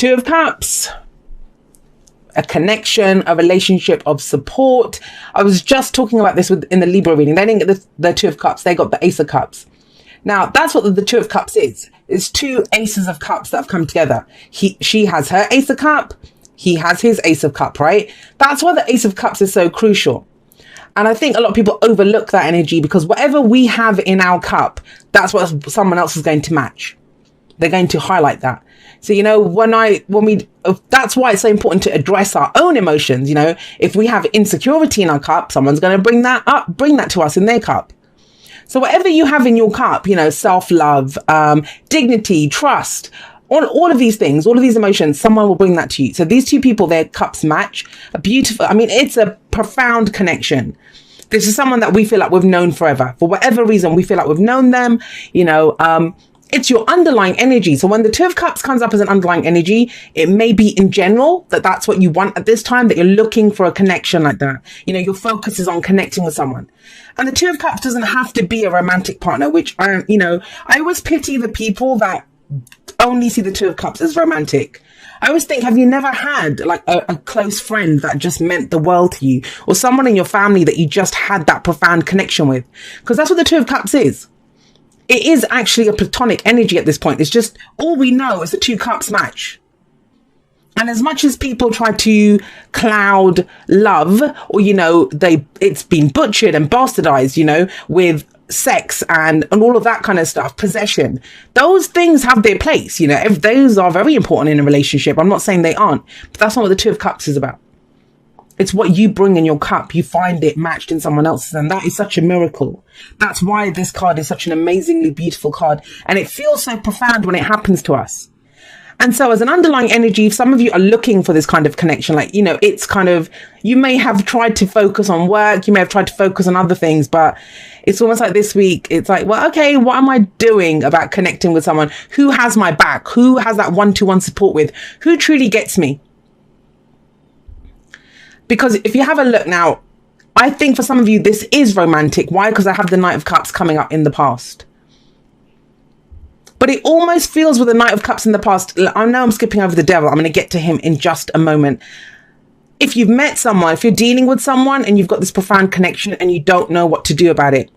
Two of Cups, a connection, a relationship of support. I was just talking about this in the Libra reading. They didn't get the Two of Cups. They got the Ace of Cups. Now, that's what the Two of Cups is. It's two Aces of Cups that have come together. She has her Ace of Cup. He has his Ace of Cup, right? That's why the Ace of Cups is so crucial. And I think a lot of people overlook that energy because whatever we have in our cup, that's what someone else is going to match. They're going to highlight that. So, you know, that's why it's so important to address our own emotions. You know, if we have insecurity in our cup, someone's going to bring that to us in their cup. So whatever you have in your cup, you know, self-love, dignity, trust, all of these things, all of these emotions, someone will bring that to you. So these two people, their cups match. It's a profound connection. This is someone that we feel like we've known forever. For whatever reason, we feel like we've known them, you know, it's your underlying energy. So when the Two of Cups comes up as an underlying energy, it may be in general that's what you want at this time, that you're looking for a connection like that. You know, your focus is on connecting with someone. And the Two of Cups doesn't have to be a romantic partner, which I always pity the people that only see the Two of Cups as romantic. I always think, have you never had like a close friend that just meant the world to you, or someone in your family that you just had that profound connection with? Because that's what the Two of Cups is. It is actually a platonic energy at this point. It's just all we know is the two cups match. And as much as people try to cloud love, or, you know, it's been butchered and bastardized, you know, with sex and all of that kind of stuff, possession, those things have their place. You know, those are very important in a relationship. I'm not saying they aren't, but that's not what the Two of Cups is about. It's what you bring in your cup. You find it matched in someone else's. And that is such a miracle. That's why this card is such an amazingly beautiful card. And it feels so profound when it happens to us. And so as an underlying energy, if some of you are looking for this kind of connection, like, you know, it's kind of, you may have tried to focus on work. You may have tried to focus on other things, but it's almost like this week, it's like, well, okay, what am I doing about connecting with someone who has my back? Who has that one-to-one support with? Who truly gets me? Because if you have a look now, I think for some of you, this is romantic. Why? Because I have the Knight of Cups coming up in the past. But it almost feels with the Knight of Cups in the past. I know I'm skipping over the Devil. I'm going to get to him in just a moment. If you've met someone, if you're dealing with someone and you've got this profound connection and you don't know what to do about it,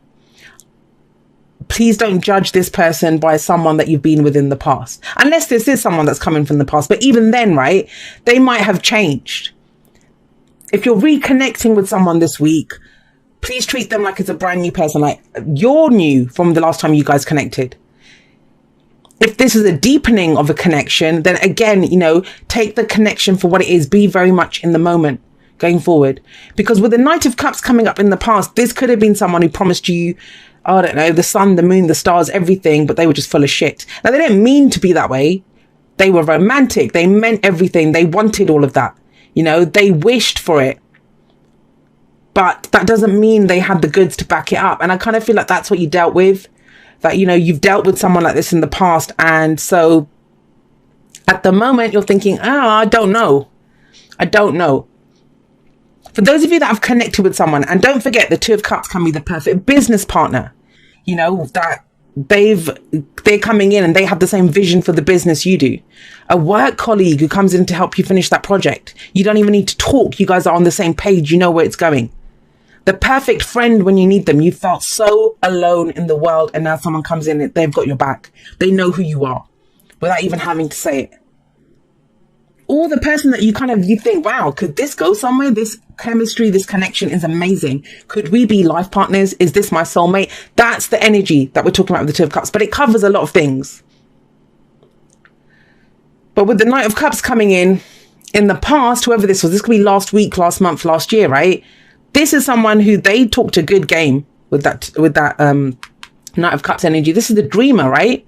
please don't judge this person by someone that you've been with in the past. Unless this is someone that's coming from the past. But even then, right, they might have changed. If you're reconnecting with someone this week, please treat them like it's a brand new person, like you're new from the last time you guys connected. If this is a deepening of a connection, then again, you know, take the connection for what it is. Be very much in the moment going forward. Because with the Knight of Cups coming up in the past, this could have been someone who promised you, I don't know, the sun, the moon, the stars, everything, but they were just full of shit. Now, they didn't mean to be that way. They were romantic. They meant everything. They wanted all of that. You know, they wished for it. But that doesn't mean they had the goods to back it up. And I kind of feel like that's what you dealt with. That, you know, you've dealt with someone like this in the past. And so at the moment you're thinking, I don't know. I don't know. For those of you that have connected with someone, and don't forget, the Two of Cups can be the perfect business partner. You know, that they're coming in and they have the same vision for the business you do. A work colleague who comes in to help you finish that project. You don't even need to talk. You guys are on the same page. You know where it's going. The perfect friend when you need them. You felt so alone in the world, and now someone comes in and they've got your back. They know who you are without even having to say it. Or the person that you think, wow, could this go somewhere? This chemistry, this connection is amazing. Could we be life partners? Is this my soulmate? That's the energy that we're talking about with the Two of Cups, but it covers a lot of things. But with the Knight of Cups coming in the past, whoever this was, this could be last week, last month, last year, right? This is someone who they talked a good game with that Knight of Cups energy. This is the dreamer, right?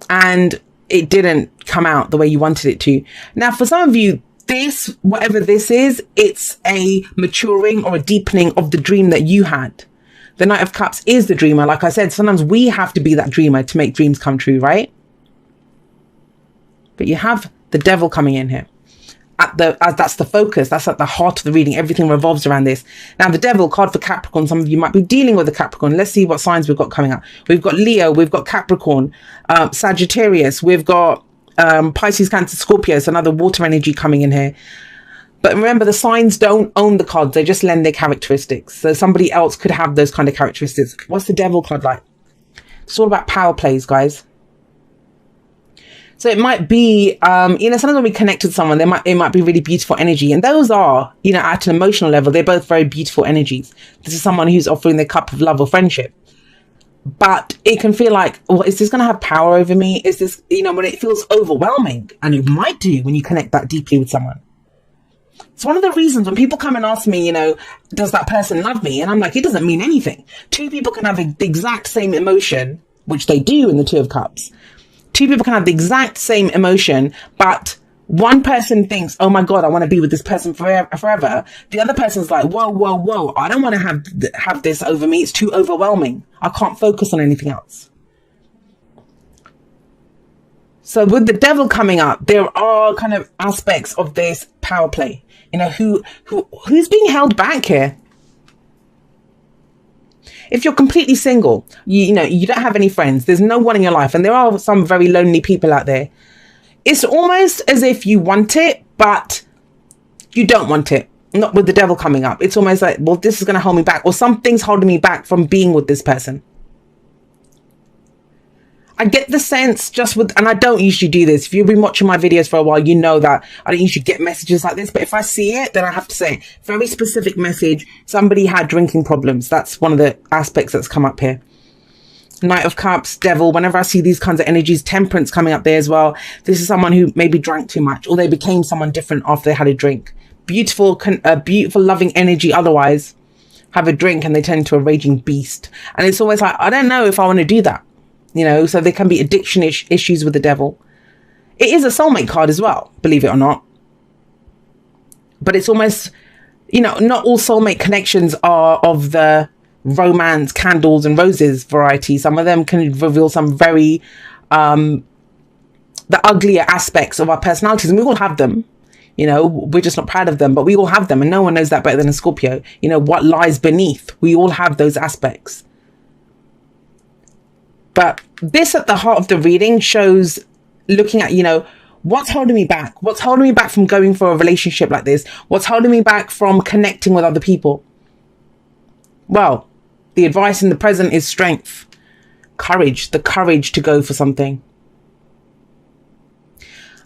And it didn't come out the way you wanted it to. Now, for some of you, this, whatever this is, it's a maturing or a deepening of the dream that you had. The Knight of Cups is the dreamer. Like I said, sometimes we have to be that dreamer to make dreams come true, right? But you have the Devil coming in here. As that's the focus. That's at the heart of the reading. Everything revolves around this. Now, the Devil card for Capricorn. Some of you might be dealing with a Capricorn. Let's see what signs we've got coming up. We've got Leo. We've got Capricorn, Sagittarius. We've got Pisces, Cancer, Scorpio. So another water energy coming in here. But remember, the signs don't own the cards. They just lend their characteristics. So somebody else could have those kind of characteristics. What's the Devil card like? It's all about power plays, guys. So it might be, sometimes when we connect with someone, it might be really beautiful energy. And those are, at an emotional level, they're both very beautiful energies. This is someone who's offering their cup of love or friendship. But it can feel like, well, is this going to have power over me? Is this, when it feels overwhelming? And it might do when you connect that deeply with someone. It's one of the reasons when people come and ask me, does that person love me? And I'm like, it doesn't mean anything. Two people can have the exact same emotion, which they do in the Two of Cups. Two people can have the exact same emotion, but one person thinks, oh my God, I want to be with this person forever. The other person's like, whoa. I don't want to have this over me. It's too overwhelming. I can't focus on anything else. So with the Devil coming up, there are kind of aspects of this power play. Who's being held back here? If you're completely single, you don't have any friends, there's no one in your life, and there are some very lonely people out there. It's almost as if you want it, but you don't want it. Not with the Devil coming up. It's almost like, well, this is going to hold me back, or something's holding me back from being with this person. I get the sense and I don't usually do this. If you've been watching my videos for a while, you know that I don't usually get messages like this. But if I see it, then I have to say, very specific message. Somebody had drinking problems. That's one of the aspects that's come up here. Knight of Cups, Devil. Whenever I see these kinds of energies, Temperance coming up there as well. This is someone who maybe drank too much, or they became someone different after they had a drink. Beautiful, loving energy. Otherwise, have a drink and they turn into a raging beast. And it's always like, I don't know if I want to do that. So there can be addiction issues with the Devil. It is a soulmate card as well, believe it or not. But it's almost, not all soulmate connections are of the romance, candles and roses variety. Some of them can reveal some very, the uglier aspects of our personalities. And we all have them. We're just not proud of them, but we all have them. And no one knows that better than a Scorpio. What lies beneath. We all have those aspects. But this at the heart of the reading shows looking at, what's holding me back? What's holding me back from going for a relationship like this? What's holding me back from connecting with other people? Well, the advice in the present is strength, courage, the courage to go for something.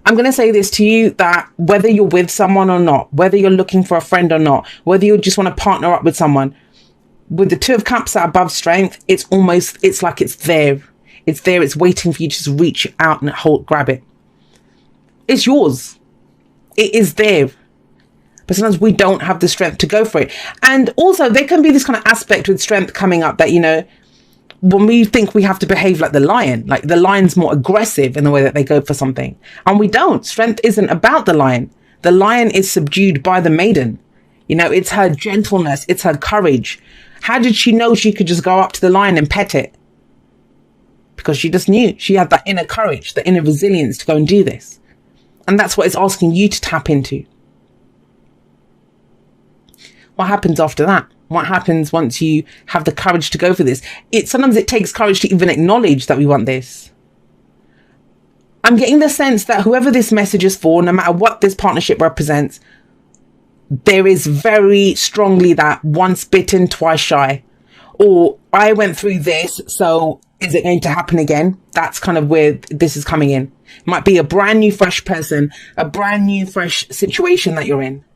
I'm going to say this to you, that whether you're with someone or not, whether you're looking for a friend or not, whether you just want to partner up with someone, with the Two of Cups at above strength, it's like it's there. It's there. It's waiting for you to just reach out and grab it. It's yours. It is there. But sometimes we don't have the strength to go for it. And also there can be this kind of aspect with strength coming up that, when we think we have to behave like the lion's more aggressive in the way that they go for something. And we don't. Strength isn't about the lion. The lion is subdued by the maiden. It's her gentleness. It's her courage. How did she know she could just go up to the lion and pet it? Because she just knew. She had that inner courage, the inner resilience to go and do this. And that's what it's asking you to tap into. What happens after that? What happens once you have the courage to go for this? Sometimes it takes courage to even acknowledge that we want this. I'm getting the sense that whoever this message is for, no matter what this partnership represents, there is very strongly that once bitten, twice shy. Or I went through this, so is it going to happen again? That's kind of where this is coming in. It might be a brand new, fresh person, a brand new, fresh situation that you're in.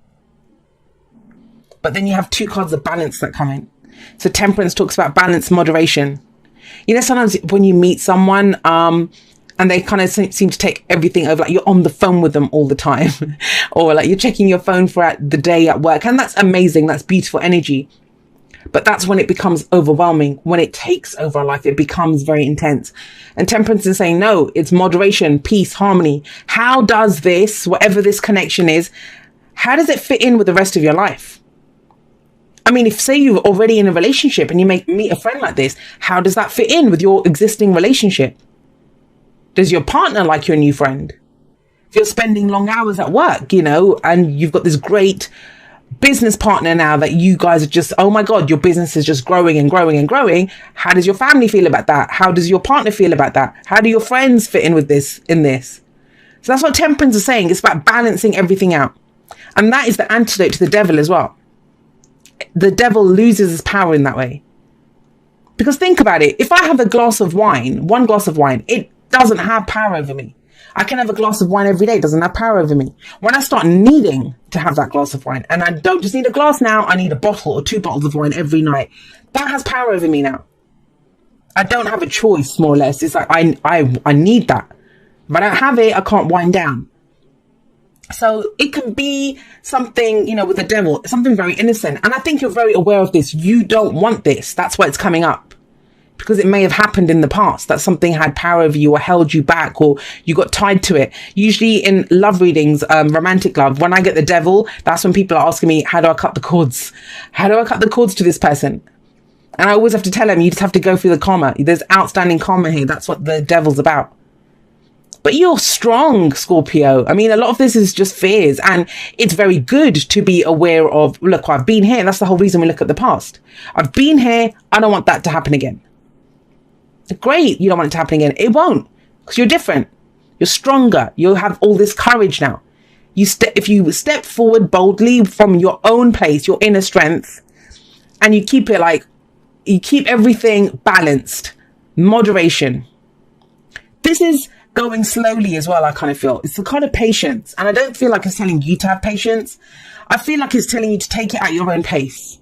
But then you have two cards of balance that come in. So Temperance talks about balance, moderation. Sometimes when you meet someone, and they kind of seem to take everything over, like you're on the phone with them all the time, or like you're checking your phone throughout the day at work. And that's amazing. That's beautiful energy. But that's when it becomes overwhelming. When it takes over our life, it becomes very intense. And Temperance is saying, no, it's moderation, peace, harmony. How does this, whatever this connection is, how does it fit in with the rest of your life? I mean, if say you're already in a relationship and you meet a friend like this, how does that fit in with your existing relationship? Does your partner like your new friend? If you're spending long hours at work, and you've got this great business partner now that you guys are just, oh my God, your business is just growing and growing and growing. How does your family feel about that? How does your partner feel about that? How do your friends fit in with this, So that's what temperance is saying. It's about balancing everything out. And that is the antidote to the devil as well. The devil loses his power in that way. Because think about it. If I have a glass of wine, one glass of wine, it doesn't have power over me. I can have a glass of wine every day. It doesn't have power over me. When I start needing to have that glass of wine, and I don't just need a glass now, I need a bottle or 2 bottles of wine every night. That has power over me now. I don't have a choice, more or less. It's like I need that. If I don't have it, I can't wind down. So it can be something, you know, with the devil, something very innocent. And I think you're very aware of this. You don't want this. That's why it's coming up. Because it may have happened in the past that something had power over you or held you back or you got tied to it. Usually in love readings, romantic love, when I get the devil, that's when people are asking me, how do I cut the cords? How do I cut the cords to this person? And I always have to tell them, you just have to go through the karma. There's outstanding karma here. That's what the devil's about. But you're strong, Scorpio. I mean, a lot of this is just fears, and it's very good to be aware of, look, I've been here. And that's the whole reason we look at the past. I've been here. I don't want that to happen again. Great. You don't want it to happen again. It won't, because you're different. You're stronger. You'll have all this courage now. If you step forward boldly from your own place, your inner strength, and you keep it like, you keep everything balanced, moderation. This is going slowly as well. I kind of feel it's the kind of patience, and I don't feel like it's telling you to have patience. I feel like it's telling you to take it at your own pace.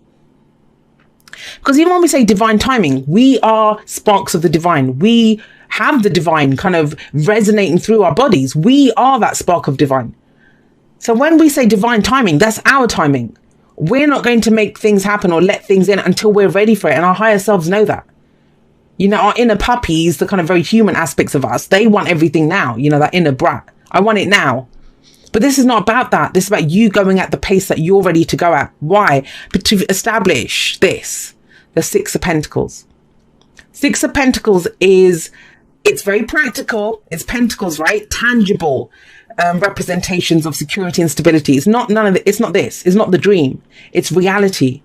Because even when we say divine timing, we are sparks of the divine. We have the divine kind of resonating through our bodies. We are that spark of divine. So when we say divine timing, that's our timing. We're not going to make things happen or let things in until we're ready for it. And our higher selves know that. You know, our inner puppies, the kind of very human aspects of us, they want everything now. You know, that inner brat. I want it now. But this is not about that. This is about you going at the pace that you're ready to go at. Why? But to establish this, the 6 of Pentacles. 6 of Pentacles is, it's very practical. It's pentacles, right? Tangible representations of security and stability. It's not none of it. It's not this. It's not the dream. It's reality.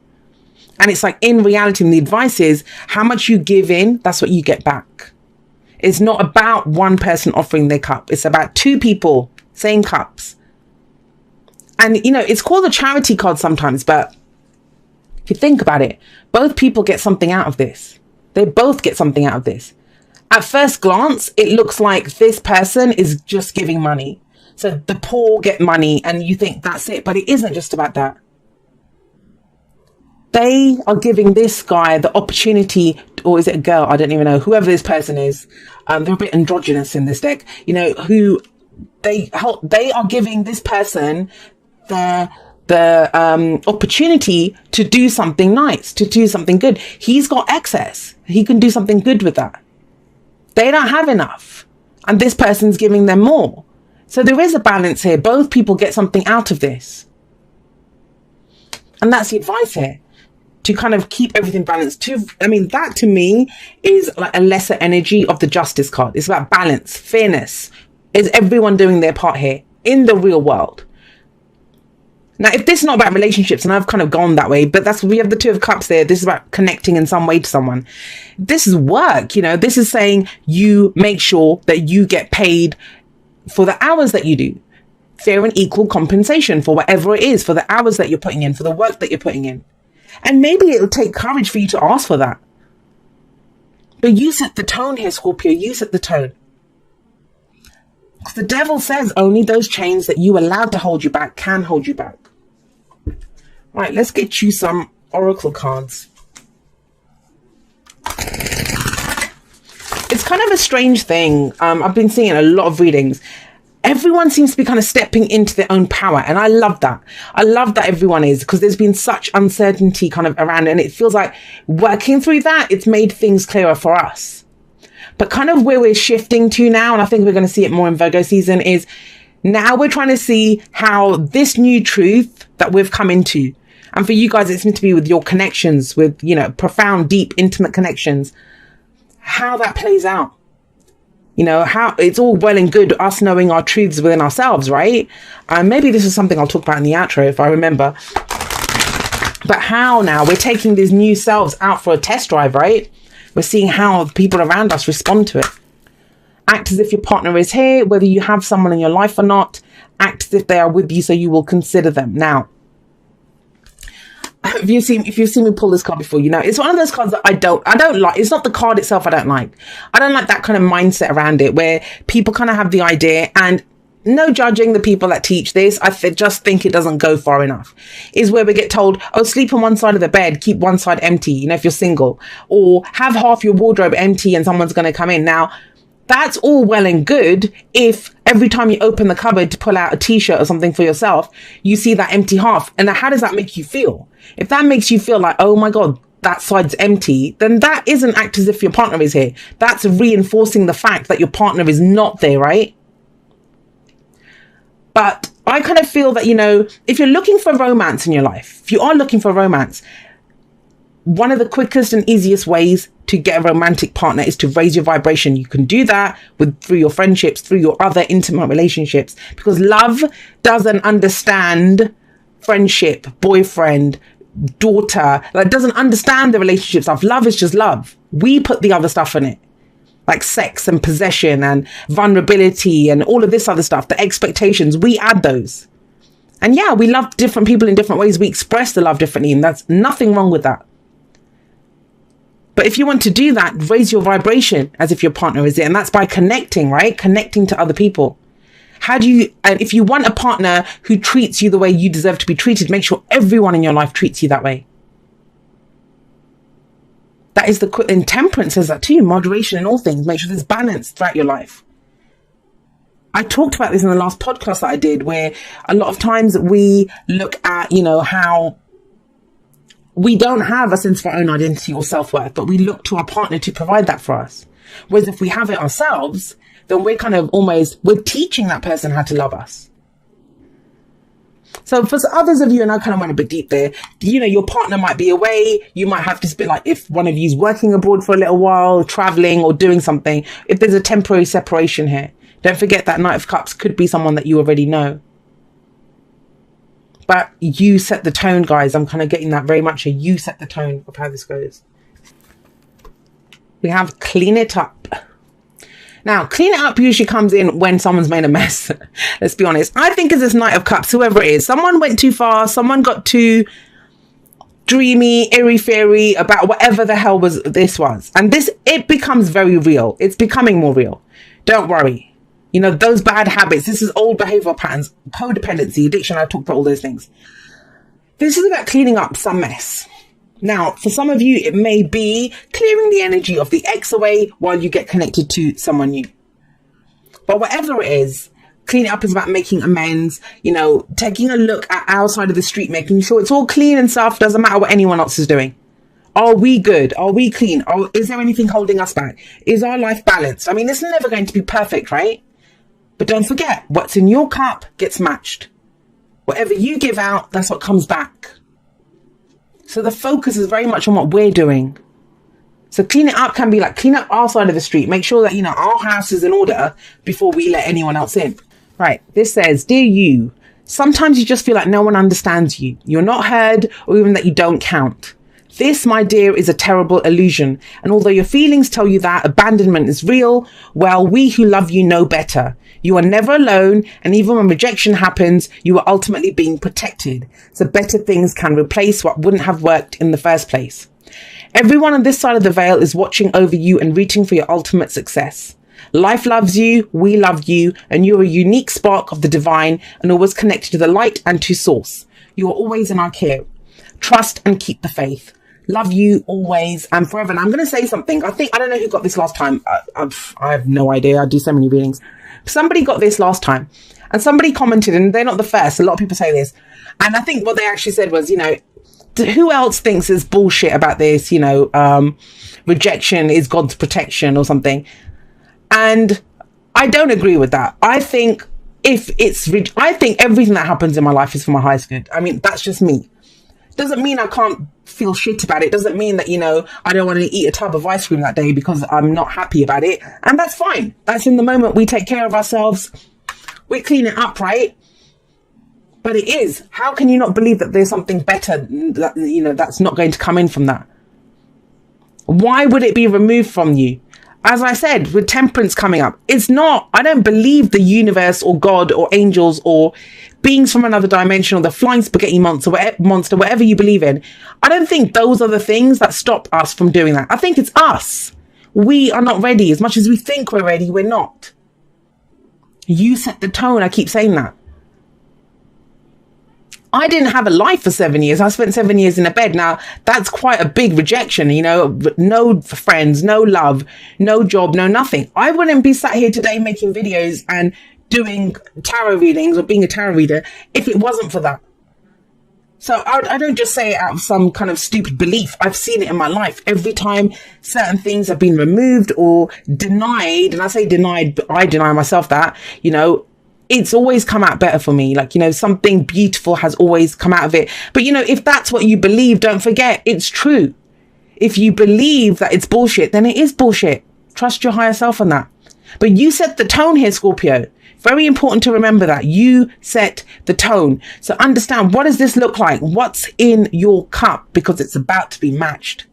And it's like in reality, and the advice is how much you give in, that's what you get back. It's not about one person offering their cup. It's about 2 people, same cups. And, you know, it's called a charity card sometimes, but if you think about it, both people get something out of this. They both get something out of this. At first glance, it looks like this person is just giving money. So the poor get money and you think that's it, but it isn't just about that. They are giving this guy the opportunity, or is it a girl? I don't even know. Whoever this person is, they're a bit androgynous in this deck. You know, who they are giving this person the opportunity to do something nice, to do something good. He's got excess. He can do something good with that. They don't have enough, and this person's giving them more. So there is a balance here. Both people get something out of this, and that's the advice here. To kind of keep everything balanced. I mean, that to me is like a lesser energy of the Justice card. It's about balance, fairness. Is everyone doing their part here in the real world? Now, if this is not about relationships, and I've kind of gone that way, but that's, we have the 2 of Cups there. This is about connecting in some way to someone. This is work, you know, this is saying you make sure that you get paid for the hours that you do. Fair and equal compensation for whatever it is, for the hours that you're putting in, for the work that you're putting in. And maybe it'll take courage for you to ask for that. But you set the tone here, Scorpio. You set the tone. Because the devil says only those chains that you allowed to hold you back can hold you back. Right, let's get you some oracle cards. It's kind of a strange thing. I've been seeing a lot of readings. Everyone seems to be kind of stepping into their own power. And I love that. I love that everyone is, because there's been such uncertainty kind of around. And it feels like working through that, it's made things clearer for us. But kind of where we're shifting to now, and I think we're going to see it more in Virgo season, is now we're trying to see how this new truth that we've come into, and for you guys, it seems to be with your connections, with, you know, profound, deep, intimate connections, how that plays out. You know, how it's all well and good us knowing our truths within ourselves, right? And maybe this is something I'll talk about in the outro if I remember. But how now we're taking these new selves out for a test drive, right? We're seeing how the people around us respond to it. Act as if your partner is here, whether you have someone in your life or not. Act as if they are with you, so you will consider them. Now, if you've seen me pull this card before, you know, it's one of those cards that I don't like. It's not the card itself I don't like. I don't like that kind of mindset around it where people kind of have the idea, and no judging the people that teach this. I just think it doesn't go far enough. Is where we get told, oh, sleep on one side of the bed, keep one side empty, you know, if you're single, or have half your wardrobe empty and someone's going to come in. Now, that's all well and good if every time you open the cupboard to pull out a t-shirt or something for yourself, you see that empty half. And how does that make you feel? If that makes you feel like, oh my God, that side's empty, then that isn't act as if your partner is here. That's reinforcing the fact that your partner is not there, right? But I kind of feel that, you know, if you're looking for romance in your life, if you are looking for romance, one of the quickest and easiest ways to get a romantic partner is to raise your vibration. You can do that through your friendships, through your other intimate relationships, because love doesn't understand friendship, boyfriend, daughter. Like, doesn't understand the relationship stuff. Love is just love. We put the other stuff in it, like sex and possession and vulnerability and all of this other stuff, the expectations, we add those. And yeah, we love different people in different ways. We express the love differently, and that's nothing wrong with that. But if you want to do that, raise your vibration as if your partner is there. And that's by connecting, right? Connecting to other people. And if you want a partner who treats you the way you deserve to be treated, make sure everyone in your life treats you that way. That is and temperance says that too. Moderation in all things. Make sure there's balance throughout your life. I talked about this in the last podcast that I did, where a lot of times we look at, you know, how we don't have a sense of our own identity or self-worth, but we look to our partner to provide that for us. Whereas if we have it ourselves, then we're kind of we're teaching that person how to love us. So for others of you, and I kind of went a bit deep there, you know, your partner might be away. You might have this bit like if one of you is working abroad for a little while, traveling or doing something, if there's a temporary separation here, don't forget that Knight of Cups could be someone that you already know. But you set the tone, guys. I'm kind of getting that very much. You set the tone of how this goes. We have clean it up. Now, clean it up usually comes in when someone's made a mess. Let's be honest. I think as this Knight of Cups, whoever it is, someone went too far. Someone got too dreamy, airy-fairy about whatever the hell this was. And it becomes very real. It's becoming more real. Don't worry. You know, those bad habits, this is old behavioral patterns, codependency, addiction. I've talked about all those things. This is about cleaning up some mess. Now, for some of you, it may be clearing the energy of the ex away while you get connected to someone new. But whatever it is, cleaning up is about making amends, you know, taking a look at our side of the street, making sure it's all clean and stuff. Doesn't matter what anyone else is doing. Are we good? Are we clean? Is there anything holding us back? Is our life balanced? I mean, it's never going to be perfect, right? But don't forget, what's in your cup gets matched. Whatever you give out, that's what comes back. So the focus is very much on what we're doing. So clean it up can be like, clean up our side of the street. Make sure that, you know, our house is in order before we let anyone else in. Right. This says, dear you, sometimes you just feel like no one understands you. You're not heard, or even that you don't count. This, my dear, is a terrible illusion. And although your feelings tell you that abandonment is real, well, we who love you know better. You are never alone. And even when rejection happens, you are ultimately being protected. So better things can replace what wouldn't have worked in the first place. Everyone on this side of the veil is watching over you and rooting for your ultimate success. Life loves you, we love you, and you're a unique spark of the divine and always connected to the light and to source. You are always in our care. Trust and keep the faith. Love you always and forever. And I'm going to say something. I don't know who got this last time. I have no idea. I do so many readings. Somebody got this last time and somebody commented, and they're not the first. A lot of people say this. And I think what they actually said was, you know, who else thinks there's bullshit about this? You know, rejection is God's protection or something. And I don't agree with that. I think I think everything that happens in my life is for my highest good. I mean, that's just me. Doesn't mean I can't feel shit about it. Doesn't mean that, you know, I don't want to eat a tub of ice cream that day because I'm not happy about it. And that's fine. That's in the moment. We take care of ourselves. We clean it up, right? But it is. How can you not believe that there's something better that, you know, that's not going to come in from that? Why would it be removed from you? as I said, with temperance coming up, it's not, I don't believe the universe or God or angels or beings from another dimension or the flying spaghetti monster, whatever you believe in. I don't think those are the things that stop us from doing that. I think it's us. We are not ready. As much as we think we're ready, we're not. You set the tone. I keep saying that. I didn't have a life for 7 years. I spent 7 years in a bed. Now, that's quite a big rejection, you know, no friends, no love, no job, no nothing. I wouldn't be sat here today making videos and doing tarot readings or being a tarot reader if it wasn't for that. So I don't just say it out of some kind of stupid belief. I've seen it in my life. Every time certain things have been removed or denied, and I say denied, but I deny myself that, you know, it's always come out better for me. Like, you know, something beautiful has always come out of it. But, you know, if that's what you believe, don't forget, it's true. If you believe that it's bullshit, then it is bullshit. Trust your higher self on that. But you set the tone here, Scorpio. Very important to remember that. You set the tone. So understand, what does this look like? What's in your cup? Because it's about to be matched.